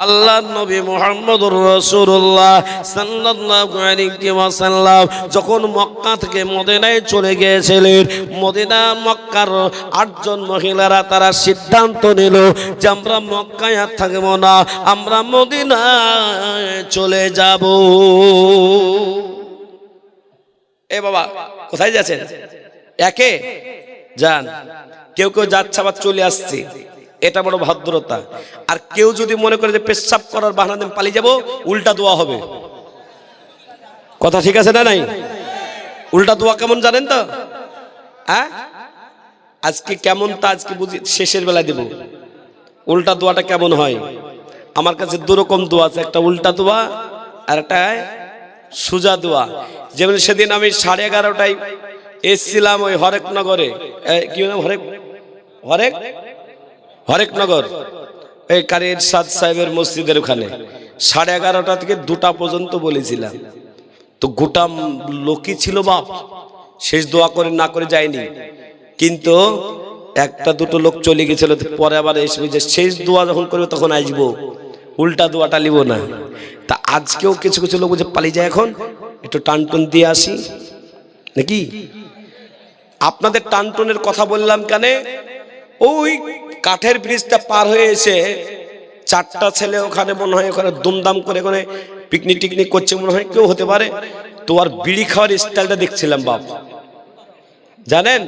আল্লাহ নবী মুহাম্মদুর রাসূলুল্লাহ সাল্লাল্লাহু আলাইহি ওয়াসাল্লাম যখন মক্কা থেকে মদিনায় চলে গিয়েছিলেন, মদিনা মক্কার 8 জন মহিলারা তারা সিদ্ধান্ত নিল যে আমরা মক্কায় আর থাকব না, আমরা মদিনায় চলে যাব। এ বাবা কোথায় যাচ্ছেন? একে যান, কেউ কেউ যাচ্ছে আবার চলে আসছে, এটা বড় ভদ্রতা। আর কেউ যদি মনে করে যে পেশাব করার বাহানা দিয়ে পালিয়ে যাব, উল্টা দোয়া হবে। কথা ঠিক আছে না নাই? উল্টা দোয়া কেমন জানেন তো? হ্যাঁ, আজকে কেমন তা আজকে বুঝি শেষের বেলায় দেব। উল্টা দোয়াটা কেমন হয়? আমার কাছে দুরকম দোয়া আছে, একটা উল্টা দোয়া আর একটা সুজা দোয়া। যেমন সেদিন আমি 11:30টায় এসেছিলাম ওই হরেকনগরে, কি নাম হরেকনগর, এই কারি ইরশাদ সাহেবের মসজিদের ওখানে 11:30টা থেকে 2টা পর্যন্ত বলেছিলাম। তো গোটা লোকই ছিল বাপ, শেষ দোয়া করে না করে যায়নি, কিন্তু একটা দুটো লোক চলে গেছিল। পরে আবার এসে যে শেষ দোয়া যখন করবে তখন আসবো, উল্টা দোয়াটা নিব না। তা আজকেও কিছু কিছু লোক যে পালিয়ে যায়, এখন একটু টানটুন দিয়ে আসি নাকি? আপনাদের টানটুনের কথা বললাম কেন? ওই কাঠের ব্রিজটা পার হয়ে এসে 4টা ছেলে ওখানে মনে হয় ওখানে দুমদাম করে ওখানে পিকনিক টিকনিক করছে, মনে হয় কেউ হতে পারে। তো আর বিড়ি খাওয়ার স্টাইলটা দেখছিলাম বাপ, জানেন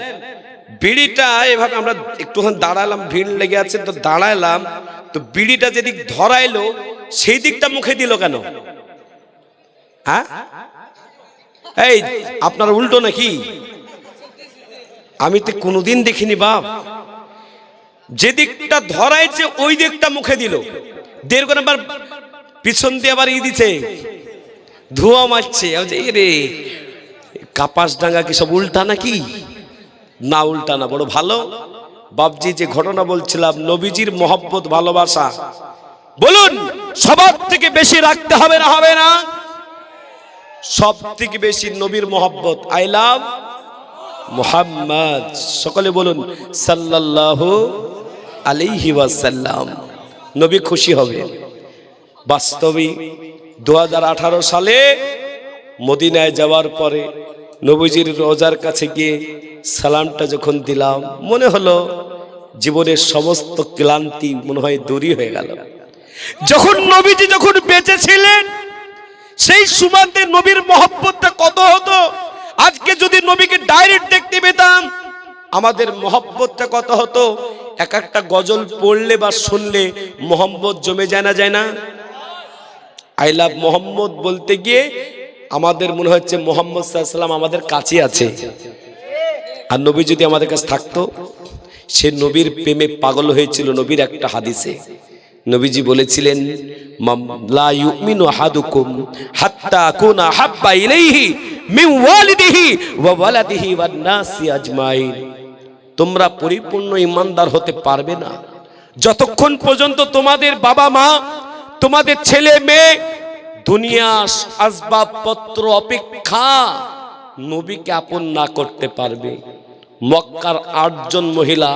বিড়িটা এভাবে আমরা একটুখানি দাঁড়ালাম, ভিড় লেগে আছে তো দাঁড়াইলাম, তো বিড়িটা যেদিক ধরাইলো সেই দিকটা মুখে দিল কেন? হ্যাঁ, এই আপনার উল্টো নাকি? আমি তো কোনোদিন দেখিনি বাপ, যে দিকটা ধরাইছে ওই দিকটা মুখে দিল। দেড় করে আবার পিছন দিয়ে আবার দিছে, ধোঁয়া মারছে। রে কাপাস ডাঙ্গা কি সব উল্টা নাকি? না, উল্টা না, বড় ভালো। বাপজি যে ঘটনা বলছিলাম, নবীজির মহব্বত ভালোবাসা, বলুন সবার থেকে বেশি রাখতে হবে না হবে না? সব থেকে বেশি নবীর মহব্বত। I love Muhammad. সকলে বলুন সাল্লাল্লাহু আলাইহি ওয়াসাল্লাম। নবী খুশি হবে। বাস্তবে 2018 সালে মদিনায় যাওয়ার পরে নবীজির রোজার কাছে গিয়ে সালামটা যখন দিলাম, মনে হলো জীবনের সমস্ত ক্লান্তি মনে হয় দূরই হয়ে গেল। যখন নবীজি যখন বেঁচে ছিলেন সেই সুমাতে নবীর মহব্বতটা কত হতো। আজকে যদি নবীকে ডাইরেক্ট দেখতে পেতাম আমাদের মহব্বতটা কত হতো। এক একটা গজল পড়লে বা শুনলে মোহাম্মদ জমে যায় না, যায় না? আই লাভ মোহাম্মদ বলতে গিয়ে আমাদের মনে হচ্ছে মোহাম্মদ সাল্লাল্লাহু আলাইহি ওয়াসাল্লাম আমাদের কাছে আছে। আর নবী যদি আমাদের কাছে থাকতো, সে নবীর প্রেমে পাগল হয়েছিল। নবীর একটা হাদিসে নবীজি বলেছিলেন, লা ইউমিনু আহাদুকুম হাত্তা আকুনা হাব্বা ইলাইহি মিন ওয়ালিদিহি ওয়া ওয়ালাদিহি ওয়ান নাসি আজমাইন। তোমরা পরিপূর্ণ ঈমানদার হতে পারবে না যতক্ষণ পর্যন্ত তোমাদের বাবা মা, তোমাদের ছেলে মেয়ে, দুনিয়ার আসবাবপত্র অপেক্ষা নবীকে আপন না করতে পারবে। মক্কার 8 জন মহিলা,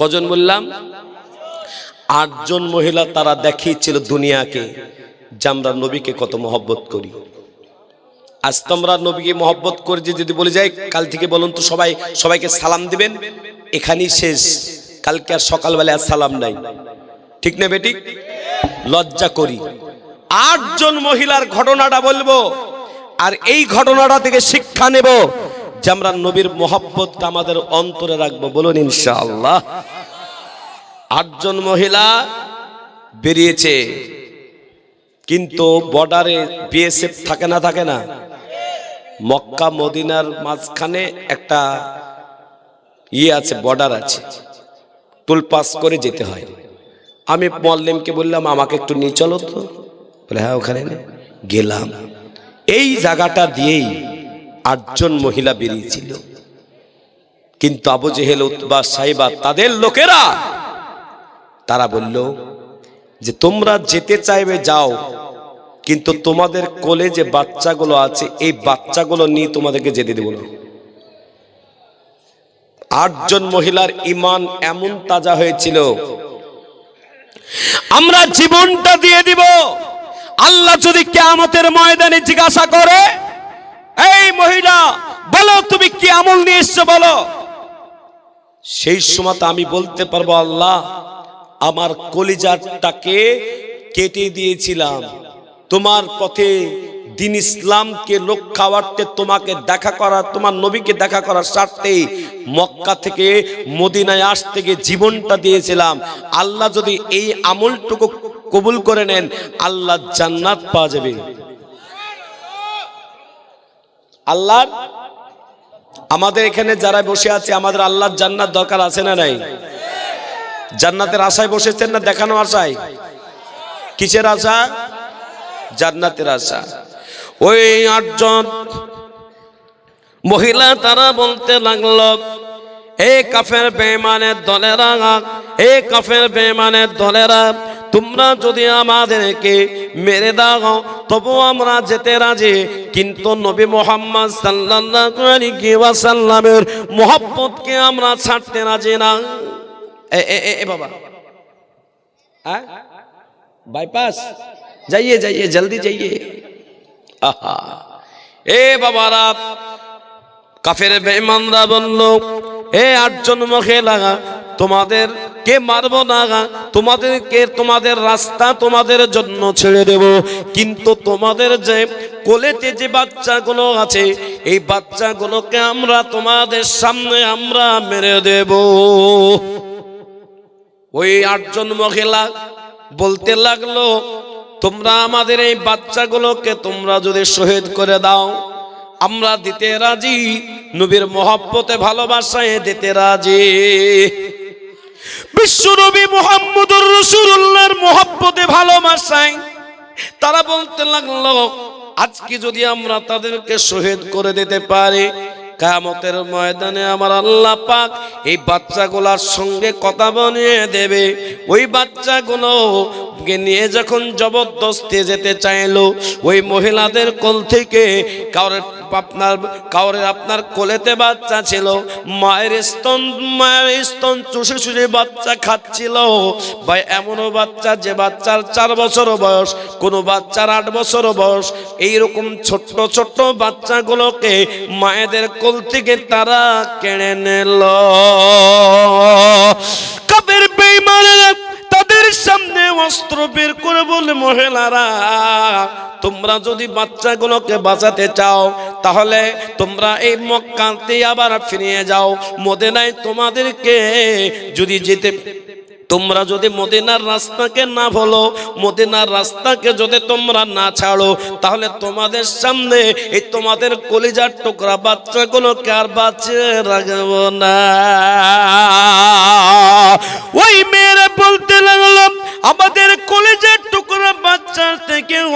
কজন বললাম? 8 জন মহিলা, তারা দেখিয়েছিল দুনিয়াকে যে আমরা নবীকে কত মহব্বত করি। আজ তোমরা নবীকে মহব্বত করে যদি বলে যাই, কাল থেকে বলুন তো সবাইকে সালাম দিবেন, এখানেই শেষ। কালকে আর সকালবেলা আর সালাম নাই, ঠিক না বেটি? লজ্জা করি। 8 জন মহিলার ঘটনাটা বলবো, আর এই ঘটনাটা থেকে শিক্ষা নেব যে আমরা নবীর মহব্বতটা আমাদের অন্তরে রাখবো। বলুন ইনশাআল্লাহ। 8 জন মহিলা বেরিয়েছে, কিন্তু বর্ডারে বিএসএফ থাকে না, থাকে না? মক্কা মদিনার মাঝখানে একটা আছে, বর্ডার আছে, টোল পাস করে যেতে হয়। আমি মোয়াল্লিমকে বললাম আমাকে একটু নিয়ে চলো তো। বলে হ্যাঁ, ওখানে গেলাম। এই জায়গাটা দিয়েই 8 জন মহিলা বেরিয়েছিল, কিন্তু আবু জেহেল, উতবা, সাইবা তাদের লোকেরা তারা বলল যে তোমরা যেতে চাইবে যাও, কিন্তু তোমাদের কোলে যে বাচ্চাগুলো আছে এই বাচ্চাগুলো নিয়ে তোমাদেরকে যেতে দেব না। 8 জন মহিলার ঈমান এমন তাজা হয়েছিল, আমরা জীবনটা দিয়ে দিব। আল্লাহ যদি কিয়ামতের ময়দানে জিজ্ঞাসা করে, এই মহিলা বলো তুমি কি আমল নিয়ে এসেছো বলো, সেই সময় আমি বলতে পারবো, আল্লাহ আমার কলিজাটাকে কেটে দিয়েছিলাম তোমার পথে দিন ইসলামকে রক্ষার্থে, তোমাকে দেখা করা, তোমার নবীকে দেখা করার স্বার্থে মক্কা থেকে মদিনায় আসতে গিয়ে জীবনটা দিয়েছিলাম। আল্লাহ যদি এই আমলটুকু কবুল করে নেন, আল্লাহ জান্নাত পাওয়া যাবে। আল্লাহ আমাদের এখানে যারা বসে আছে, আমাদের আল্লাহর জান্নাত দরকার আছে না নাই? জান্নাতের আশায় বসেছেন না দেখানো আশায়? কিসের আশা? জান্নাতের আশা। ওই 8 জন মহিলা তারা বলতে লাগলো, এ কাফের বেঈমানের দলেরা, এ কাফের বেঈমানের দলেরা, তোমরা যদি আমাদেরকে মেরে দাও তবু আমরা যেতে রাজি, কিন্তু নবী মুহাম্মদ সাল্লাল্লাহু আলাইহি ওয়াসাল্লামের মহব্বতকে আমরা ছাড়তে রাজি না। এ বাবা, হ্যাঁ বাইপাস जाइए जाइए जल्दी जाइए। ए बाबारा কাফের বেঈমানরা বলল, এ 8 জন মহিলা তোমাদের কে মারবো না, তোমাদেরকে তোমাদের রাস্তা তোমাদের জন্য ছেড়ে দেব, কিন্তু তোমাদের যে কোলেতে যে বাচ্চাগুলো আছে এই বাচ্চাগুলোকে আমরা তোমাদের সামনে আমরা মেরে দেব। ওই 8 জন মহিলা বলতে লাগলো, তোমরা আমাদের এই বাচ্চাগুলোকে তোমরা যদি শহীদ করে দাও আমরা দিতে রাজি, নবীর মহব্বতে ভালোবাসায় দিতে রাজি। বিশ্ব নবী মুহাম্মদুর রাসূলুল্লাহর মহব্বতে ভালোবাসায় তারা বলতে লাগলো, আজকে যদি আমরা তাদেরকে শহীদ করে দিতে পারি, কিয়ামতের ময়দানে আমার আল্লাহ পাক এই বাচ্চাগুলোর সঙ্গে কথা বলিয়ে দেবে। ওই বাচ্চাগুলোকে নিয়ে যখন জবরদস্তি যেতে চাইলো, ওই মহিলাদের কোল থেকে কাউরে আপনার কোলেতে বাচ্চা ছিল, মায়ের স্তন চুষে চুষে বাচ্চা খাচ্ছিল। ভাই এমনও বাচ্চা যে বাচ্চার 4 বছর বয়স, কোনো বাচ্চার 8 বছর বয়স, এইরকম ছোট্ট ছোট্ট বাচ্চাগুলোকে মায়েদের কোল থেকে তারা কেড়ে নিল। কাফের বেঈমানেরা তাদের সামনে অস্ত্র বের করে বলে, মহিলারা তোমরা যদি বাচ্চাগুলোকে বাঁচাতে চাও তাহলে তোমরা এই মক্কাতে আবার ফিরে যাও, মদিনায় তোমাদেরকে যদি যেতে, তোমরা যদি মদিনার রাস্তাকে না ভুলো, মদিনার রাস্তাকে যদি তোমরা না ছাড়ো, তাহলে তোমাদের সামনে এই তোমাদের কলিজার টুকরা বাচ্চাগুলোকে আর বাঁচিয়ে রাখবো না। ওই মেয়েরা বলতে লাগলো, আমাদের কলিজার টুকরা বাচ্চার থেকেও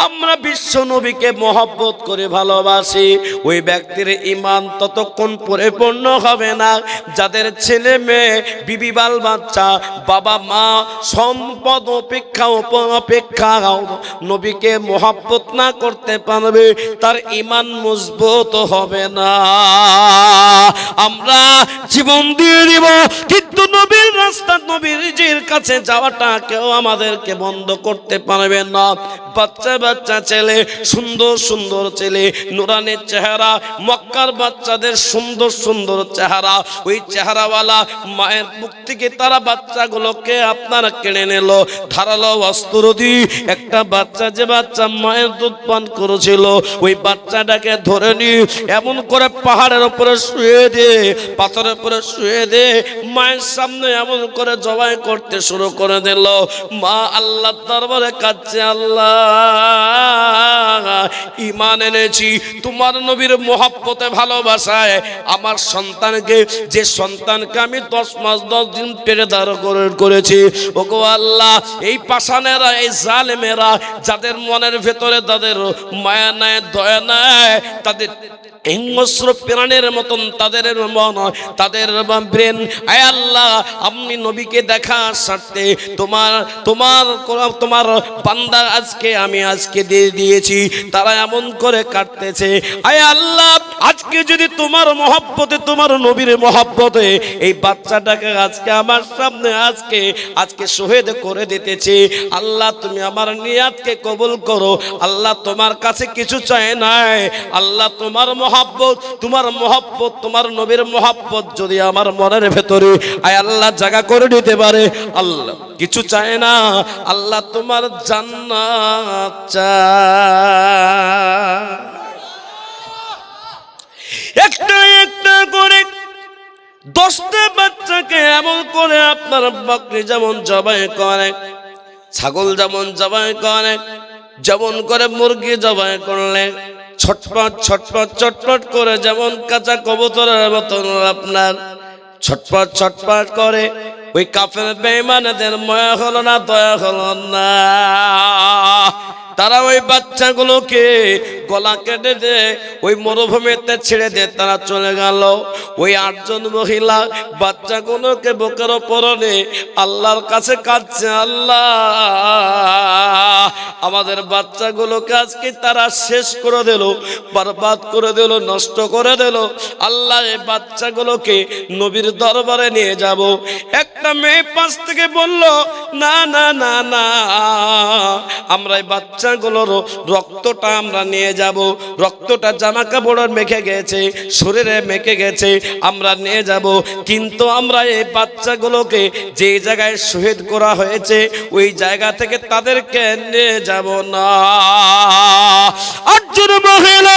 আমরা বিশ্ব নবীকে মহব্বত করে ভালোবাসি। ওই ব্যক্তির ঈমান ততক্ষণ পরিপূর্ণ হবে না যাদের ছেলে মেয়ে বিবি বাল বাচ্চা বাবা মা সম্পদ অপেক্ষা নবীকে মহব্বত না করতে পারবে, তার ঈমান মজবুত হবে না। আমরা জীবন দিয়ে দিব কিন্তু নবীর রাস্তা নবীর কাছে যাওয়াটা কেউ আমাদেরকে বন্ধ করতে পারবে না। বাচ্চা বাচ্চা ছেলে, সুন্দর সুন্দর ছেলে, নুরানের চেহারা, মক্কার বাচ্চাদের সুন্দর সুন্দর চেহারা, ওই চেহারাওয়ালা মায়ের মুখ থেকে তারা বাচ্চাগুলোকে আপনারা কেড়ে নিল। ধারালো অস্ত্র দিয়ে একটা বাচ্চা, যে বাচ্চা মায়ের দুধ পান করেছিল, ওই বাচ্চাটাকে ধরে নিয়ে এমন করে পাহাড়ের উপরে শুয়ে দিয়ে, পাথরের উপরে শুয়ে দিয়ে মায়ের সামনে এমন করে জবাই করতে শুরু করে দিল। মা আল্লাহর দরবারে কাঁদছে, আল্লাহ ঈমান এনেছি তোমার নবীর মহব্বতে ভালোবাসায়, আমার সন্তানকে, যে সন্তানকে আমি 10 মাস 10 দিন পেটে ধারণ করেছি, ওগো আল্লাহ এই পাষাণেরা, এই জালেমেরা, যাদের মনের ভেতরে তাদের মায়া নাই দয়া নাই, তাদের হিংস্র প্রাণের মতন তাদের মন, তাদের ব্রেন, আয় আল্লাহ আপনি নবীকে দেখার স্বার্থে তোমার বান্দা আজকে দিয়ে দিয়েছি, তারা এমন করে কাটতেছে। আয় আল্লাহ আজকে যদি তোমার মহব্বতে, তোমার নবীর মহব্বতে এই বাচ্চাটাকে আজকে আমার সামনে আজকে শহীদ করে দিতেছি, আল্লাহ তুমি আমার নিয়াতকে কবুল করো। আল্লাহ তোমার কাছে কিছু চায় নাই, আল্লাহ তোমার মহব্বত, তোমার নবীর মহব্বত যদি আমার মনের ভেতরে আয় আল্লাহ জায়গা করে দিতে পারে, আল্লাহ কিছু চায় না, আল্লাহ তোমার জান্নাত চায়। একটা একটা করে 10টা বাচ্চাকে এমন করে আপনার বকরি যেমন জবাই করে, ছাগল যেমন জবাই করে, যেমন করে মুরগি জবাই করলে ছটপট ছটপট ছটপট করে, যেমন কাঁচা কবুতরের মতন আপনার ছটপট ছটপট করে, ওই কাফের বেঈমানদের মায়া হলো না, দয়া হলো না। তারা ওই বাচ্চাগুলোকে গলা কেটে দে ওই মরুভূমিতে ছেড়ে দে, তারা চলে গেল। ওই 8 জন মহিলা বাচ্চাগুলোকে বুকের ওপরে আল্লাহর কাছে কাঁদছে, আল্লাহ আমাদের বাচ্চাগুলোকে আজকে তারা শেষ করে দিল, বরবাদ করে দিল, নষ্ট করে দিল। আল্লাহ এই বাচ্চাগুলোকে নবীর দরবারে নিয়ে যাব। একটা মেয়ে পাশ থেকে বলল, না না না না, আমরা এই বাচ্চাগুলোর রক্তটা আমরা নিয়ে যাব, রক্তটা জামা কাপড় মেখে গেছে, শরীরে মেখে গেছে, আমরা নিয়ে যাব, কিন্তু আমরা এই বাচ্চাগুলোকে যে জায়গায় শহীদ করা হয়েছে ওই জায়গা থেকে তাদেরকে নিয়ে যাব না। 8 জন মহিলা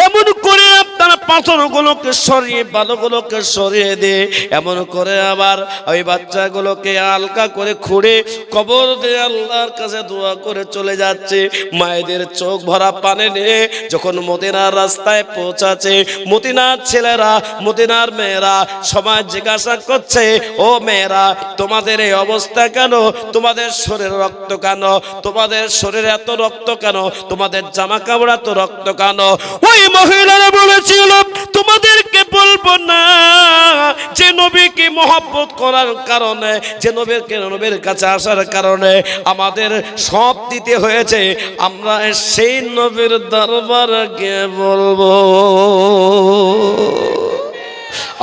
এমন করে আপনারা পাথরগুলোকে সরিয়ে, বালুগুলোকে সরিয়ে দিয়ে এমন করে আবার ওই বাচ্চাগুলোকে হালকা করে খুঁড়ে কবর দিয়ে আল্লাহর কাছে দোয়া করে চলে যাচ্ছে। মায়েদের চোখ ভরা পানি নিয়ে যখন মদিনার রাস্তায় পৌঁছাচ্ছে, মদিনার ছেলেরা, মদিনার মেয়েরা সবাই জিজ্ঞাসা করছে, ও মেয়েরা তোমাদের এই অবস্থা কেন? তোমাদের শরীরে রক্ত কেন? তোমাদের শরীরে এত রক্ত কেন? তোমাদের জামা কাপড় এত রক্ত কেন? ওই মহিলারা বলেছিল, তোমাদেরকে বলবো না যে নবীকে মহব্বত করার কারণে, যে নবীর কাছে আসার কারণে আমাদের সব দিতে হয়েছে, আমরা সেই নবীর দরবারে গিয়ে বলবো।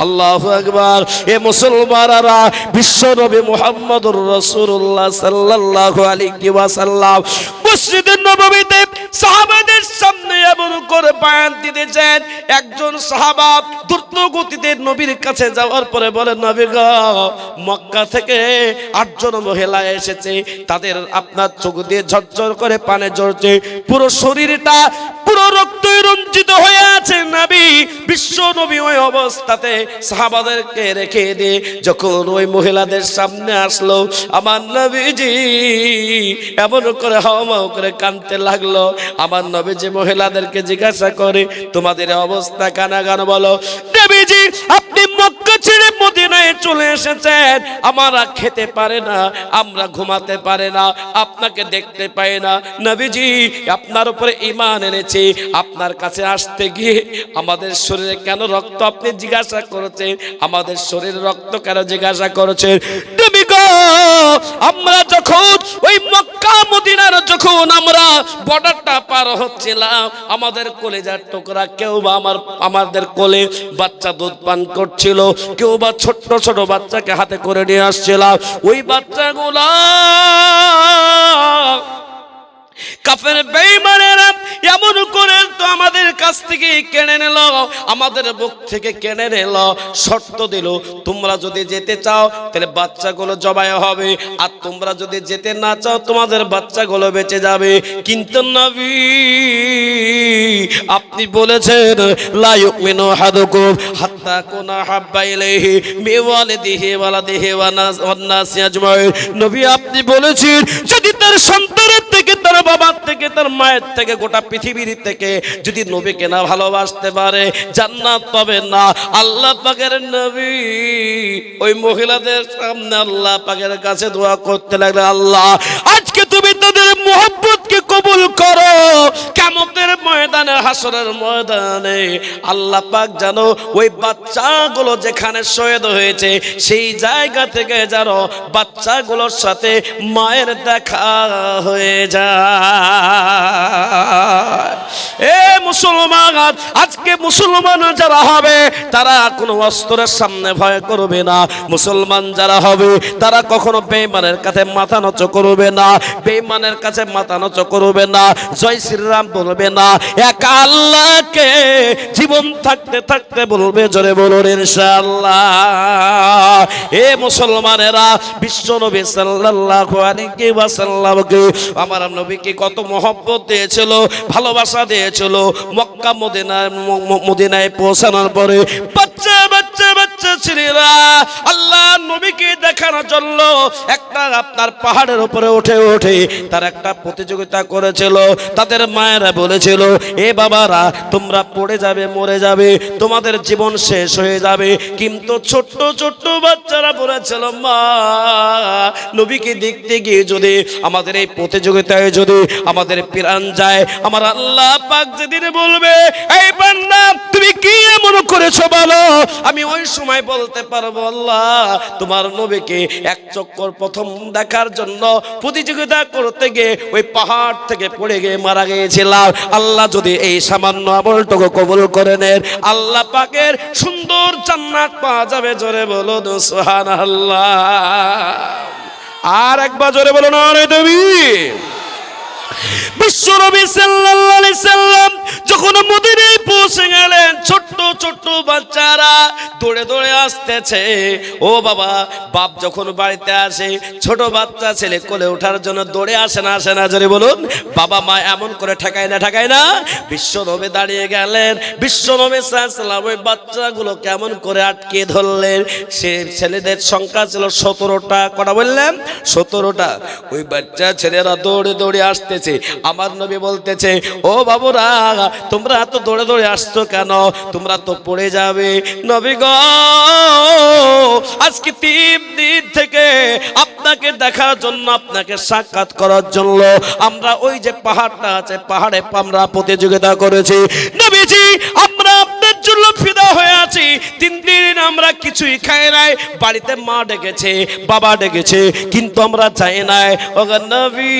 আল্লাহু আকবার। এ মুসলমানরা বিশ্ব নবী মুহাম্মদুর রাসূলুল্লাহ সাল্লাল্লাহু আলাইহি ওয়াসাল্লাম মসজিদে নববীতে সাহাবাদের সামনে এমন করে বয়ান দিতেছেন। একজন সাহাবা দ্রুত গতিতে নবীর কাছে যাওয়ার পরে বলে, নবী গো, মক্কা থেকে 8 জন মহিলা এসেছে, তাদের আপনার চোখ দিয়ে ঝরঝর করে পানি ঝরছে, পুরো শরীরটা পুরো রক্তে রঞ্জিত হয়ে আছে। নবী, বিশ্ব নবী ওই অবস্থাতে সাহাবাদেরকে রেখে দিয়ে যখন ওই মহিলাদের সামনে আসলো, আমার নবীজি এমন করে হাওমাও করে কাঁদতে লাগলো। আমার নবীজি মহিলাদেরকে জিজ্ঞাসা করে, তোমাদের অবস্থা কানা গান বলো। নবীজি, আপনি মক্কা ছেড়ে মদিনায় চলে এসেছেন, আমরা খেতে পারে না, আমরা ঘুমাতে পারে না, আপনাকে দেখতে পাই না। নবীজি, আপনার উপরে ঈমান এনেছি, আপনার কাছে আসতে গিয়ে আমাদের শরীরে কেন রক্ত আপনি জিজ্ঞাসা করেছেন, আমাদের শরীরে রক্ত কেন জিজ্ঞাসা করেছেন? নবী গো, আমরা যখন ওই মক্কা মদিনার যখন আমরা বর্ডারটা পার হচ্ছিলাম, আমাদের কলেজার টুকরা কেউ বা আমাদের কোলে বাচ্চা দুধ পান করছিল, কেউ বা ছোট্ট ছোট বাচ্চাকে হাতে করে নিয়ে আসছিলাম। ওই বাচ্চাগুলা কাফের বেঈমানেরা এমন করে তো আমাদের কাছ থেকে কেড়ে নিল, আমাদের বুক থেকে কেড়ে নিল, শর্ত দিল, তোমরা যদি যেতে চাও তাহলে বাচ্চাগুলো জবাই হবে, আর তোমরা যদি যেতে না চাও তোমাদের বাচ্চাগুলো বেঁচে যাবে। কিন্তু নবী, আপনি বলেছেন, লা ইউমিনু আহাদুকুম হাত্তা কুনা হাব্বা ইলাইহি মিন ওয়ালিদিহি ওয়া ওয়ালাদিহি ওয়ান নাসি আজমাইন। নবী, আপনি বলেছেন, যদি তার সন্তানের থেকে, তার বাবার থেকে, তার মায়ের থেকে, গোটা পৃথিবীর থেকে যদি নবীকে না ভালোবাসতে পারে জান্নাত পাবে না। আল্লাহ পাকের নবী ওই মহিলাদের সামনে আল্লাহ পাকের কাছে দোয়া করতে লাগলে, আল্লাহ আজকে তুমি তাদের মুহাব্বতকে কবুল করো, কিয়ামতের ময়দানে, হাসরের ময়দানে আল্লাহ পাক জানো ওই বাচ্চাগুলো যেখানে শহীদ হয়েছে সেই জায়গা থেকে জানো বাচ্চাগুলোর সাথে মায়ের দেখা হয়ে যায়। এ মুসলমান, আজকে মুসলমান যারা হবে তারা কোনো অস্ত্রের সামনে ভয় করবে না। মুসলমান যারা হবে তারা কখনো বেঈমানের কাছে মাথা নত করবে না, বেঈমানের কাছে মাথা নত করবে না, জয় শ্রীরাম বলবে না, এক আল্লাহকে জীবন থাকতে থাকতে বলবে, জোরে বলুন ইনশাআল্লাহ। এ মুসলমানেরা, বিশ্ব নবী সাল্লাল্লাহু আলাইহি ওয়াসাল্লামকে আমার নবীকে কত মহব্বত দিয়েছিল, ভালোবাসা দিয়েছিল। মক্কা মদিনায় পৌঁছানোর পরে বাচ্চা বাচ্চা বাচ্চা ছেলেরা আল্লাহ নবীকে দেখানোর জন্য একটা আপনার পাহাড়ের উপরে উঠে উঠে তার একটা প্রতিযোগিতা করেছিল। তাদের মায়েরা বলেছিল, এ বাবারা তোমরা পড়ে যাবে, মরে যাবে, তোমাদের জীবন শেষ হয়ে যাবে। কিন্তু ছোট্ট ছোট্ট বাচ্চারা বলেছিল, মা নবীকে দেখতে গিয়ে যদি আমাদের এই প্রতিযোগিতায় যদি আমাদের প্রাণ যায়, আমার আল্লাহ পাক যেদিন বলবে, এই বান্দা তুমি কি এমন করেছো বলো, আমি ওই সময় বলতে পারবো, আল্লাহ তোমার নবীকে এক চক্কর প্রথম দেখার জন্য প্রতিযোগিতা করতে গিয়ে ওই পাহাড় থেকে পড়ে গিয়ে মারা গিয়েছিলাম। আল্লাহ যদি এই সামান্য আমলটুকু কবুল করে নেন, আল্লাহ পাকের সুন্দর জান্নাত পাওয়া যাবে। জোরে বলো সুবহানাল্লাহ। আর একবার জোরে বলো না রে তুমি। বিশ্ব নবী সাল্লাল্লাহু আলাইহি সাল্লাম যখন মদিনায় পৌঁছে গেলেন, ছোট্ট ছোট্ট বাচ্চারা দৌড়ে দৌড়ে আসতেছে। ও বাবা, বাপ যখন বাড়িতে আসে ছোট বাচ্চা ছেলে কোলে ওঠার জন্য দৌড়ে আসে না, আসে না, জোরে বলুন। বাবা মা এমন করে ঠেকায় না, ঠেকায় না। বিশ্ব নবী দাঁড়িয়ে গেলেন, বিশ্ব নবী সাল্লাল্লাহু আলাইহি সাল্লাম ওই বাচ্চাগুলো কেমন করে আটকে ধরলেন। সে ছেলেদের সংখ্যা ছিল 17টা। কটা বললেন? 17টা। ওই বাচ্চা ছেলেরা দৌড়ে দৌড়ে আসতেছে। আমার নবী বলতেছে, ও বাবুরা তোমরা এত দৌড়ে দৌড়ে আসছো কেন? তোমরা তো পড়ে যাবে। নবী গো, আজকে 3 দিন থেকে আপনাকে দেখার জন্য, আপনাকে সাক্ষাৎ করার জন্য আমরা ওই যে পাহাড়টা আছে, পাহাড়ে আমরা প্রতিযোগিতা করেছি। নবীজি, আমরা আপনার জন্য ফিদা হয়ে আছি। 3 দিন আমরা কিছুই খাই নাই। বাড়িতে মা ডেকেছে, বাবা ডেকেছে, কিন্তু আমরা যাই নাই। ও নবী,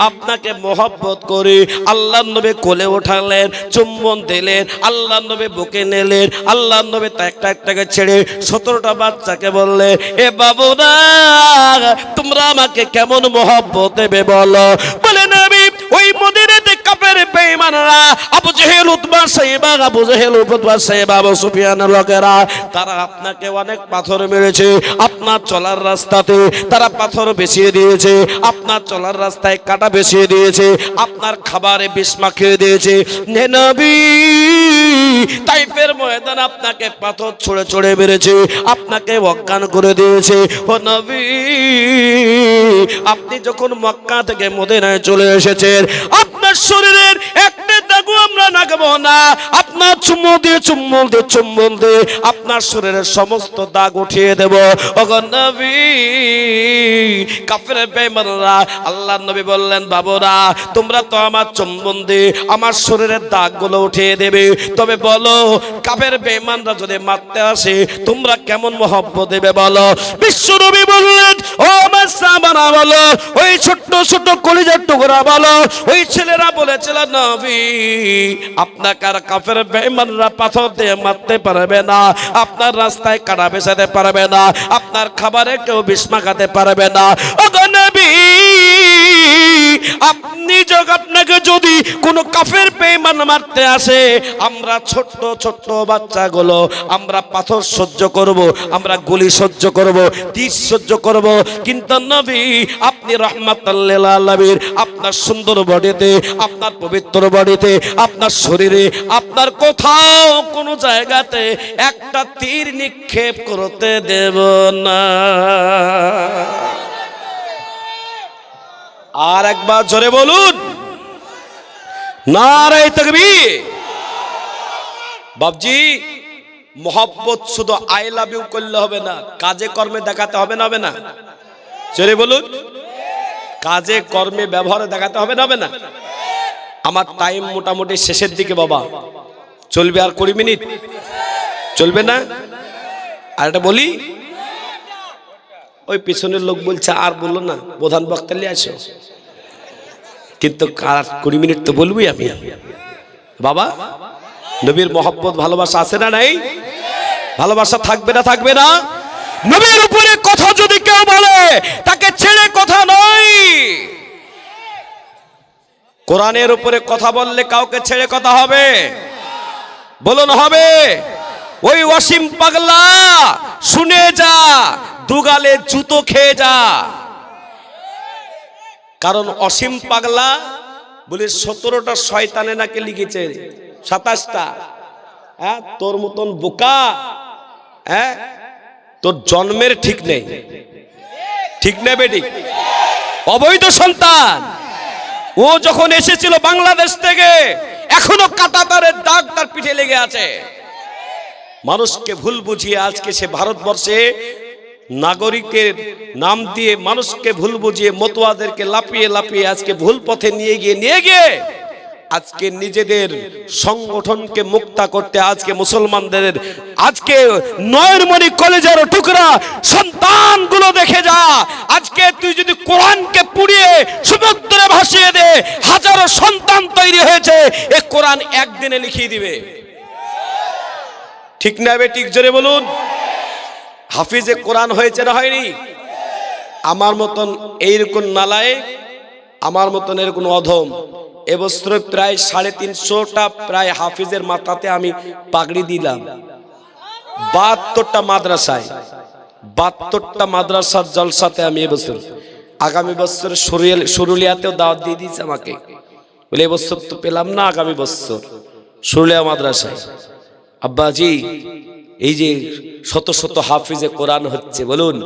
আপনাকে মহব্বত করে আল্লাহ নবী কোলে উঠালেন, চুম্বন দিলেন, আল্লাহ নবী বুকে নিলেন। আল্লাহ নবী তা একটা একটাকে ছেড়ে 17টা বাচ্চাকে বললে, এ বাবুরা তোমরা আমাকে কেমন মহব্বত দেবে বলো। বলে নবী, ওই মদিনাতে কাফের বেঈমানরা, আবু জেহেল, উতবা, সাইবা, আবু জেহেল, উতবা, সাইবা, আবু সুফিয়ানের লোকেরা, তারা আপনাকে অনেক পাথর মেরেছে। আপনার চলার রাস্তাতে তারা পাথর বিছিয়ে দিয়েছে, আপনার চলার রাস্তায় কাঁটা বিছিয়ে দিয়েছে, আপনার খাবারে বিষ মাখিয়ে দিয়েছে। নবী, তাইফের ময়দানে আপনাকে পাথর ছুঁড়ে ছুঁড়ে মেরেছে, আপনাকে অজ্ঞান করে দিয়েছে। ও নবী, আপনি যখন মক্কা থেকে মদিনায় চলে এসেছেন, আপনার শরীরের একটা দাগও আমরা রাখবো না। আপনার চুম্বন দিয়ে চুম্বন দিয়ে চুম্বন দিয়ে আপনার শরীরের সমস্ত দাগ উঠিয়ে দেব। ও নবী, কাফের বেঈমানরা, আল্লাহর নবী বললেন, বাবুরা তোমরা তো আমার চুম্বন দিয়ে আমার শরীরের দাগগুলো উঠিয়ে দেবে, তবে বলো কাফের বেঈমানরা যদি মারতে আসে তোমরা কেমন মহব্বত দেবে বলো। বিশ্ব নবী বললেন, ও আমার সাহাবারা বলো, ওই ছোট্ট ছোট্ট কলিজার টুকরা বলো, ওই ছেলেরা বলেছিল, নবী আপনাকে আর কাফের বেঈমানরা পাথর দিয়ে মারতে পারবে না, আপনার রাস্তায় কাঁটা বেছাতে পারবে না, আপনার খাবারে কেউ বিষ মাখাতে পারবে না। ও নবী, আপনি আপনাকে যদি কোনো কাফের বেঈমান মারতে আসে, আমরা ছোট্ট ছোট্ট বাচ্চাগুলো আমরা পাথর সহ্য করব, আমরা গুলি সহ্য করব, তীর সহ্য করব। কিন্তু নবী, আপনি রাহমাতাল লিল আলামিন, আপনার সুন্দর বডিতে, আপনার পবিত্র বডিতে, আপনার শরীরে, আপনার কোথাও কোনো জায়গাতে একটা তীর নিক্ষেপ করতে দেব না। আর একবার জোরে বলুন, নারে তাকবীর। বাবজি, মোহাব্বত শুধু আই লাভ ইউ করলে হবে না, কাজে কর্মে দেখাতে হবে না, হবে না? জোরে বলুন, কাজে কর্মে ব্যবহারে দেখাতে হবে না, হবে না? আমার টাইম মোটামুটি শেষের দিকে বাবা, চলবে আর 20 মিনিট, চলবে না? আর এটা বলি, ওই পিছনের লোক বলছে আর বললো না, প্রধান বক্তা নিয়ে আসো। কিন্তু 20 মিনিট তো বলবই আমি। বাবা, নবীর মহব্বত ভালোবাসা আছে না নাই? ভালোবাসা থাকবে না থাকবে না? নবীর উপরে কথা যদি কেউ বলে তাকে ছেড়ে কথা নয়। কোরআনের উপরে কথা বললে কাউকে ছেড়ে কথা হবে? বলুন হবে? ওই ওয়াসিম পাগলা শুনে যা, দুগালে জুতো খেয়ে যা। কারণ অসীম পাগলা বলে 17টা শয়তানে নাকি লিখেছে, 27টা। হ্যাঁ, তোর মতন বোকা, হ্যাঁ, তোর জন্মের ঠিক নেই। ঠিক নেই বেটি? অবৈধ সন্তান। ও যখন এসেছিল বাংলাদেশ থেকে, এখনো কাঁটাতারের দাগ তার পিঠে লেগে আছে। মানুষকে ভুল বুঝিয়ে আজকে সে ভারতবর্ষে নাগরিকের নাম দিয়ে মানুষকে ভুল বুঝিয়ে মতুয়াদেরকে লাপিয়ে লাপিয়ে আজকে ভুল পথে নিয়ে গিয়ে আজকে নিজেদের সংগঠনকে মুক্তা করতে আজকে মুসলমানদের আজকে নয়নমণি কলেজের টুকরা সন্তানগুলো দেখে যা। আজকে তুই যদি কোরআনকে পুড়িয়ে সমুদ্রে ভাসিয়ে দে, হাজারো সন্তান তৈরি হয়েছে, এ কোরআন একদিনে লিখিয়ে দিবে। ঠিক না বে? ঠিক জোরে বলুন। হাফিজে কোরআন হয়েছে না হয়নি? আমার মতন এইরকম নালায়, আমার মতন এরকম অধম, এবছর প্রায় 350টা প্রায় হাফিজের মাথাতে আমি পাগড়ি দিলাম। 72টা মাদ্রাসায়, 72টা মাদ্রাসার জলসাতে আমি এবছর, আগামী বছর সুরুলিয়াতেও দাওয়াত দিয়ে দিয়েছে আমাকে। বলে এবছর তো পেলাম না, আগামী বছর সুরুলিয়া মাদ্রাসায়। আব্বাজি, এই যে শত শত হাফিজে কোরআন হচ্ছে, বলুন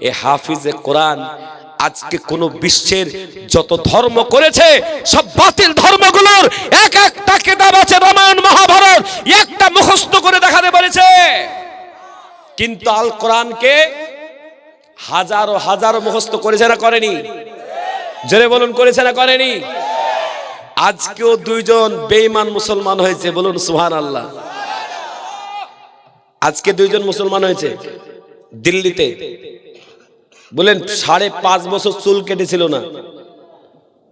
এই হাফিজে কোরআন আজকে কোন বিশ্বের যত ধর্ম করেছে সব বাতিল ধর্মগুলোর এক একটা কিতাব আছে, রামায়ণ মহাভারত একটা মুখস্থ করে দেখাতে পেরেছে। কিন্তু আল কোরআনকে হাজারো হাজারো মুখস্থ করেছে না করেনি? জোরে বলুন, করেছে না করেনি? আজকেও 2জন বেঈমান মুসলমান হয়েছে, বলুন সুবহানাল্লাহ। আজকে 2জন মুসলমান হয়েছে দিল্লিতে। বলেন 5.5 বছর চুল কেটেছিল না?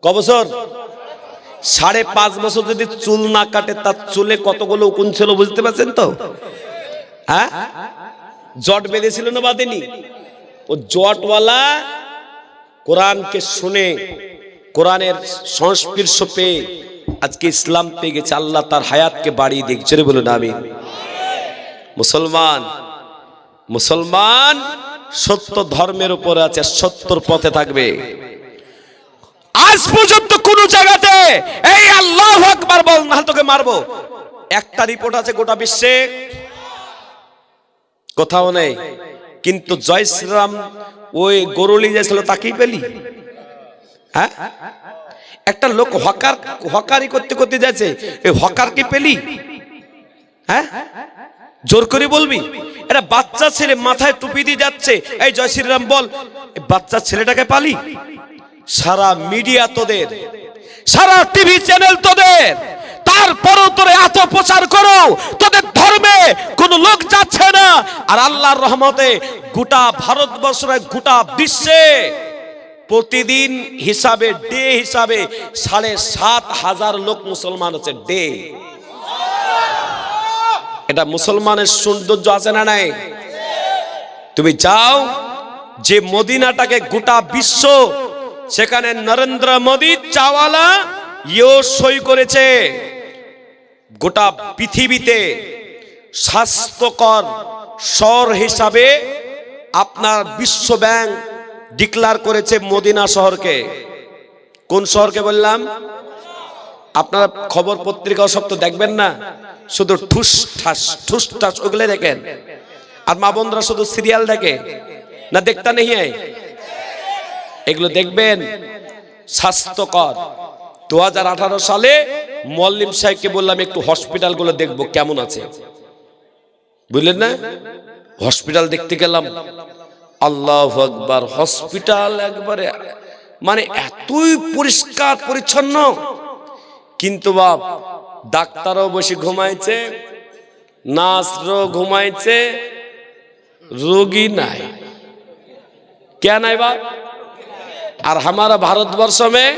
ক বছর? 5.5 বছর যদি চুল না কাটে তার চুলে কতগুলো উকুন ছিল বুঝতে পারছেন তো? হ্যাঁ, জট বেঁধেছিল না বাঁধেনি? ও জটওয়ালা কোরআনকে শুনে, কোরআনের সংস্পর্শ পেয়ে আজকে ইসলাম পেয়ে গেছে। আল্লাহ তার হায়াতকে বাড়িয়ে দিক। জোরে বলুন আমিন। মুসলমান, মুসলমান সত্য ধর্মের উপর আছে, সত্যর পথে থাকবে। আজ পর্যন্ত কোন জায়গাতে এই আল্লাহু আকবার বল না তোকে মারবো একটা রিপোর্ট আছে গোটা বিশ্বে? কোথাও নেই। কিন্তু জয় শ্রীরাম ওই গরুলি যাচ্ছিল, তাকেই পেলি? হ্যাঁ, একটা লোক হকারি করতে করতে যাচ্ছে, এই হকারকে পেলি? হ্যাঁ, জোর করে বলবি? এটা বাচ্চা ছেলে মাথায় টুপি দিয়ে যাচ্ছে, এই জয় শ্রীরাম বল, বাচ্চা ছেলেটাকে পালি? সারা মিডিয়া তোদের, সারা টিভি চ্যানেল তোদের, তারপরও তোরে এত প্রচার করো, তোদের ধর্মে কোন লোক যাচ্ছে না। আর আল্লাহর রহমতে গোটা ভারতবর্ষের, গোটা বিশ্বে প্রতিদিন হিসাবে, ডে হিসাবে 7,500 লোক মুসলমান আছে ডে। এটা মুসলমানের সৌন্দর্য আছে না নাই? তুমি যাও যে মদিনাটাকে গোটা বিশ্ব, সেখানে নরেন্দ্র মোদী চাওয়ালা ইও সই করেছে, গোটা পৃথিবীতে স্বাস্থ্যকর শহর হিসাবে আপনার বিশ্ব ব্যাংক ডিক্লেয়ার করেছে মদিনা শহরকে। কোন শহরকে বললাম? আপনারা খবর পত্রিকা সব তো দেখবেন না, শুধু ঠুস ঠাস ওগুলো দেখেন। আর মা বোনরা শুধু সিরিয়াল দেখে না, দেখতা নেই? এগুলো দেখবেন। স্বাস্থ্যকর 2018 সালে মল্লিম সাহেবকে বললাম একটু হসপিটালগুলো দেখবো কেমন আছে, বুঝলেন না? হসপিটাল দেখতে গেলাম, আল্লাহু আকবার, হসপিটাল একবারে মানে এতই পরিষ্কার পরিচ্ছন্ন, কিন্তু বাপ ডাক্তারও বসে ঘুমাইছে, নার্সও ঘুমাইছে, রোগী নাই। क्या नहीं बात? और हमारा भारतवर्ष में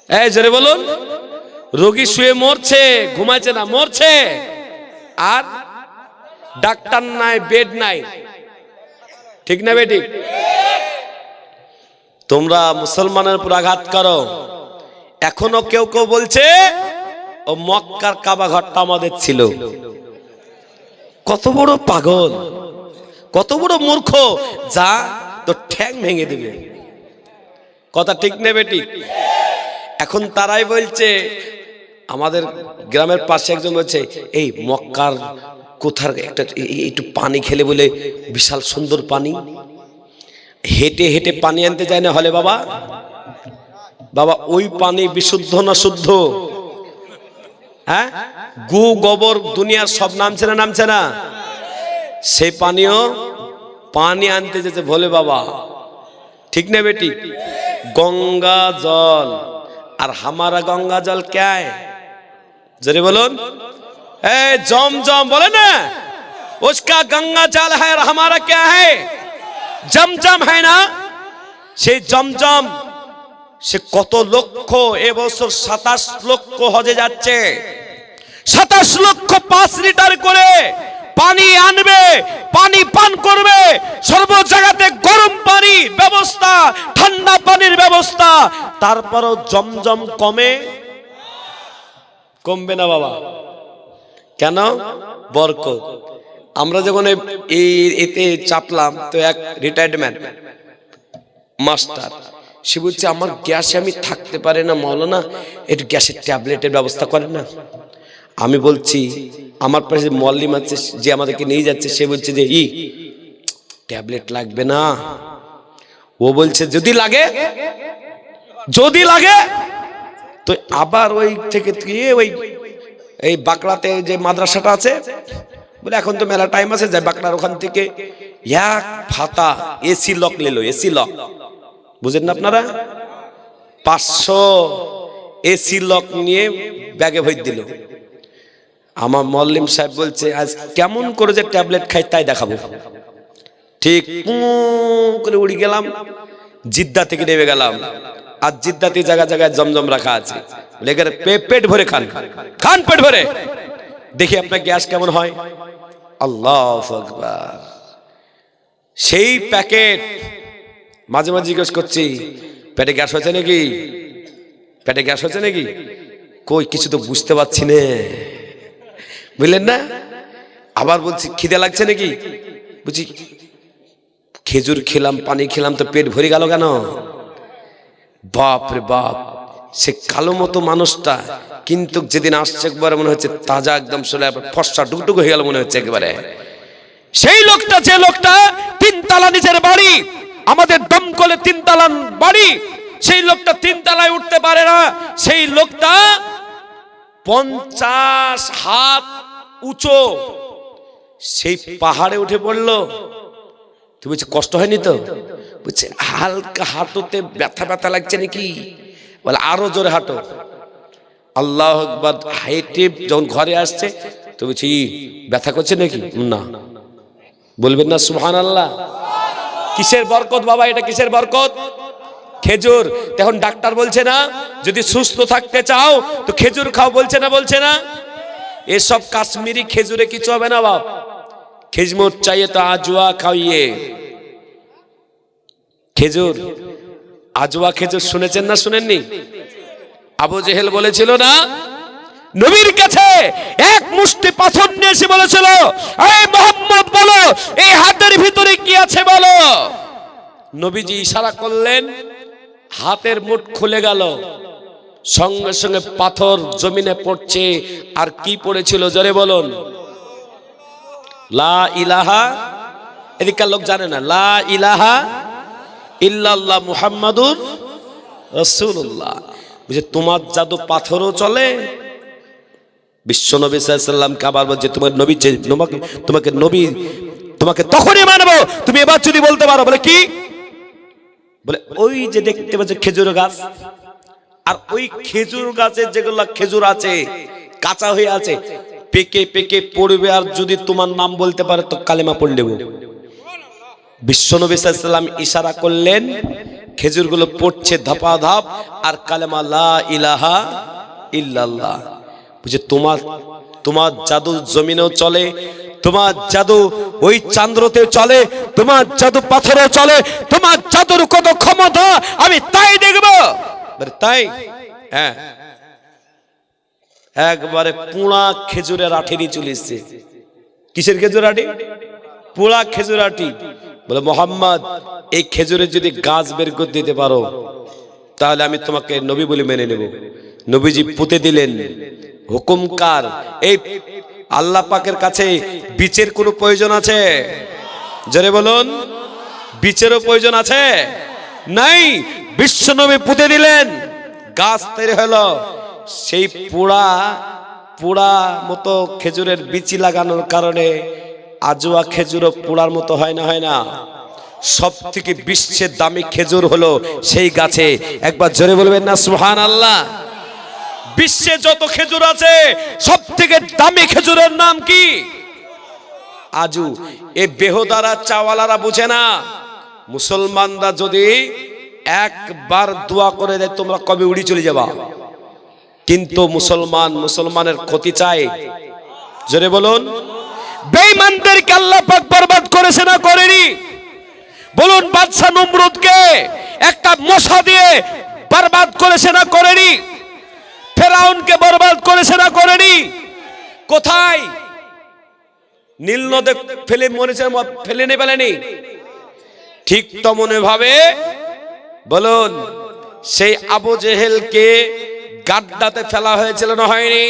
এই জোরে বলুন। রোগী শুয়ে মরছে, ঘুমাচ্ছে না, মরছে, আর ডাক্তার নাই, বেড নাই, ঠিক না বেটি? তোমরা মুসলমানের উপর আঘাত করো। এখনো কেউ কেউ বলছে ও মক্কার কাবা ঘরটা আমাদের ছিল। কত বড় পাগল, কত বড় মূর্খ, যা তো ঠ্যাং ভেঙে দিবে। কথা ঠিক নেবে ঠিক? এখন তারাই বলছে, আমাদের গ্রামের পাশে একজন বলছে, এই মক্কার কোথার একটা একটু পানি খেলে বলে বিশাল সুন্দর পানি, হেঁটে হেঁটে পানি আনতে যায় না হলে বাবা, বাবা ওই পানি বিশুদ্ধ না শুদ্ধ? হ্যাঁ, গু গোবর দুনিয়ার সব নামছে না, নামছে না? সেই পানিও পানি আনতে যেতে ভোলে বাবা, ঠিক না বেটি? গঙ্গা জল, আর হামারা গঙ্গা জল ক্যা है? जरे बोलून, ए जम जम बोले ना, उसका गंगा जल है और हमारा क्या है? जम जम है ना। से जम जम से कत लक्ष এবছর 27 লক্ষ হজে যাচ্ছে, 27 লক্ষ 5 লিটার করে পানি আনবে, পানি পান করবে। সর্ব জায়গাতে গরম পানি ব্যবস্থা, ঠান্ডা পানির ব্যবস্থা, তারপরও জমজম কমবে না বাবা। কেন? বরকত। আমরা যখন এতে চাপলাম, তো এক রিটায়ারমেন্ট মাস্টার, সে বলছে আমার গ্যাসে আমি থাকতে পারি না মাওলানা, একটু গ্যাসের ট্যাবলেটের ব্যবস্থা করেন না। আমি বলছি, আমার পাশে মল্লিম আছে যে আমাদেরকে নিয়ে যাচ্ছে, সে বলছে যে ট্যাবলেট লাগবে না। ও বলছে যদি লাগে, যদি লাগে তো আবার ওই থেকে ওই এই বাকড়াতে যে মাদ্রাসাটা আছে, বলে এখন তো মেলা টাইম আছে, যাই বাকড়ার ওখান থেকে এক ফাতা এসি লক নিল, এসি লক, বুঝেন না আপনারা? 500 এসি লক নিয়ে ব্যাগে ভরে দিল। আমার মল্লিম সাহেব বলছে আজ কেমন করে যে ট্যাবলেট খাই তাই দেখাবো। ঠিক করে উড়ে গেলাম, জিদ্দা থেকে নেমে গেলাম, আর জিদ্দাতে জায়গা জায়গায় জমজম রাখা আছে, লেগে পেট ভরে খান, খান পেট ভরে, দেখি আপনার গ্যাস কেমন হয়। আল্লাহু আকবার। সেই প্যাকেট মাঝে মাঝে জিজ্ঞেস করছি, পেটে গ্যাস হচ্ছে নাকি? পেটে গ্যাস হচ্ছে নাকি? কই কিছু তো বুঝতে পারছি না, বুঝলেন না? আবার বলছি খিদে লাগছে নাকি? বুঝি খেজুর খেলাম, পানি খেলাম, তো পেট ভরে গেল কেন? বাপ রে বাপ, সে কালো মতো মানুষটা কিন্তু যেদিন আসছে একবারে মনে হচ্ছে তাজা, একদম শরীরে ফর্সা টুকটুক হয়ে গেল মনে হচ্ছে একেবারে। সেই লোকটা, যে লোকটা 3 তলা নিচের বাড়ি, আমাদের দমকলে 3 তলা বাড়ি, সেই লোকটা 3 তলায় উঠতে পারে না। সেই লোকটা 50 হাত উঁচু সেই পাহাড়ে উঠে পড়লো। তুই বলছি কষ্ট হয়নি তো? বলছে হালকা হাঁটুতে ব্যথা ব্যথা লাগছে নাকি? বলে আরো জোরে হাঁটো। আল্লাহু আকবার। হাইটে যখন ঘরে আসছে তো বলছি ব্যথা করছে নাকি? না। বলবেন না সুবহানাল্লাহ? কিসের বরকত বাবা এটা? কিসের বরকত? খেজুর। তখন ডাক্তার বলছে না যদি সুস্থ থাকতে চাও তো খেজুর খাও, বলছে না? বলছে না? এসব কাশ্মীরি খেজুরে কিছু হবে না বাপ। খেজমুর চাইয়ে তো আজওয়া খাইয়ে। খেজুর, আজওয়া খেজুর শুনেছেন না শুনেননি? আবু জেহেল বলেছিল না নবীর কাছে এক মুষ্টি পাথর নিয়ে এসে বলেছিল, এই মুহাম্মদ বলো এই হাতের ভিতরে কি আছে বলো। নবীজি ইশারা করলেন, হাতের মুঠ খুলে গেল, সঙ্গে সঙ্গে পাথর জমিনে পড়ছে। আর কি পড়েছিল জোরে বলুন? লা ইলাহা। এদিককার লোক জানে না লা ইলাহা ইল্লাল্লাহ মুহাম্মাদুর রাসূলুল্লাহ। বুঝে তোমার জাদু পাথরও চলে। বিশ্ব নবী সাল্লাল্লাহু আলাইহি সাল্লামকে আবার বলছে তোমার নবী, তোমাকে নবী, তোমাকে তখনই মানবো তুমি এবার যদি বলতে পারো। বলে কি? বলে ওই যে দেখতে পাচ্ছ খেজুর গাছ, আর ওই খেজুর গাছের যেগুলো খেজুর আছে কাঁচা হয়ে আছে, পেকে পেকে পড়বে, আর যদি তোমার নাম বলতে পারে তো কালেমা পড়ে নেব। বিশ্বনবী সাল্লাল্লাহু আলাইহি সাল্লাম ইশারা করলেন, খেজুরগুলো পড়ছে ধাপাধাপ, আর কালেমা লা ইলাহা ইল্লাল্লাহ। বুঝে তোমার জাদু জমিনেও চলে, তোমার জাদু ওই চান্দ্রতেও চলে, তোমার জাদু পাথরেও চলে, তোমার জাদুর কত ক্ষমতা আমি তাই দেখব। তাই হ্যাঁ, একবারে পুরা খেজুরের আঠি নিয়ে চলে এসছে। কিসের খেজুর আঠি? পুরা খেজুর আঠি। বলে মোহাম্মদ, এই খেজুরের যদি গাছ বের করে দিতে পারো তাহলে আমি তোমাকে নবী বলে মেনে নেব। নবীজি পুঁতে দিলেন। হুকুমকার, এই আল্লাহ পাকের কাছে বীজের কোনো প্রয়োজন আছে? জোরে বলুন, বীজেরও প্রয়োজন আছে? নাই। বিশ্বনবী পুঁতে দিলেন, গাছ তৈরি হলো। সেই পোড়া মতো খেজুরের বিচি লাগানোর কারণে আজোয়া খেজুরও পোড়ার মতো হয় না? হয় না? সব থেকে বিশ্বের দামি খেজুর হলো সেই গাছে। একবার জোরে বলবেন না সুবহানাল্লাহ? বিশ্বে যত খেজুর আছে সব থেকে দামি খেজুরের নাম কি? আজু। এই বেহুদারা চাওয়ালারা বুঝে না। মুসলমানরা যদি একবার দোয়া করে দেয় তোমরা কবে উড়ি চলে যাবা, কিন্তু মুসলমানের ক্ষতি চায়। জোরে বলুন। বেঈমানদেরকে আল্লাহ পাক বরবাদ করেছে না করেনি? বলুন, বাদশা নমরুদকে একটা মশা দিয়ে বরবাদ করেছে না করেনি? ফেরাউনকে বরবাদ করেছে না করেনি? কোথায়? নীল নদে ফেলে মরেছে, ফেলে নে ফেলেনি? ঠিক তেমনি ভাবে বলুন, সেই আবু জেহেলকে গাড্ডাতে ফেলা হয়েছিল না হয়নি?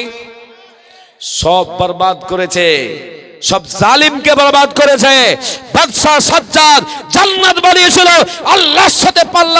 সব বরবাদ করেছে, সব জালিমকে বরবাদ করেছে। বাদশা সাজ্জাদ জান্নাত বানিয়েছিল, আল্লাহর সাথে পাল্লা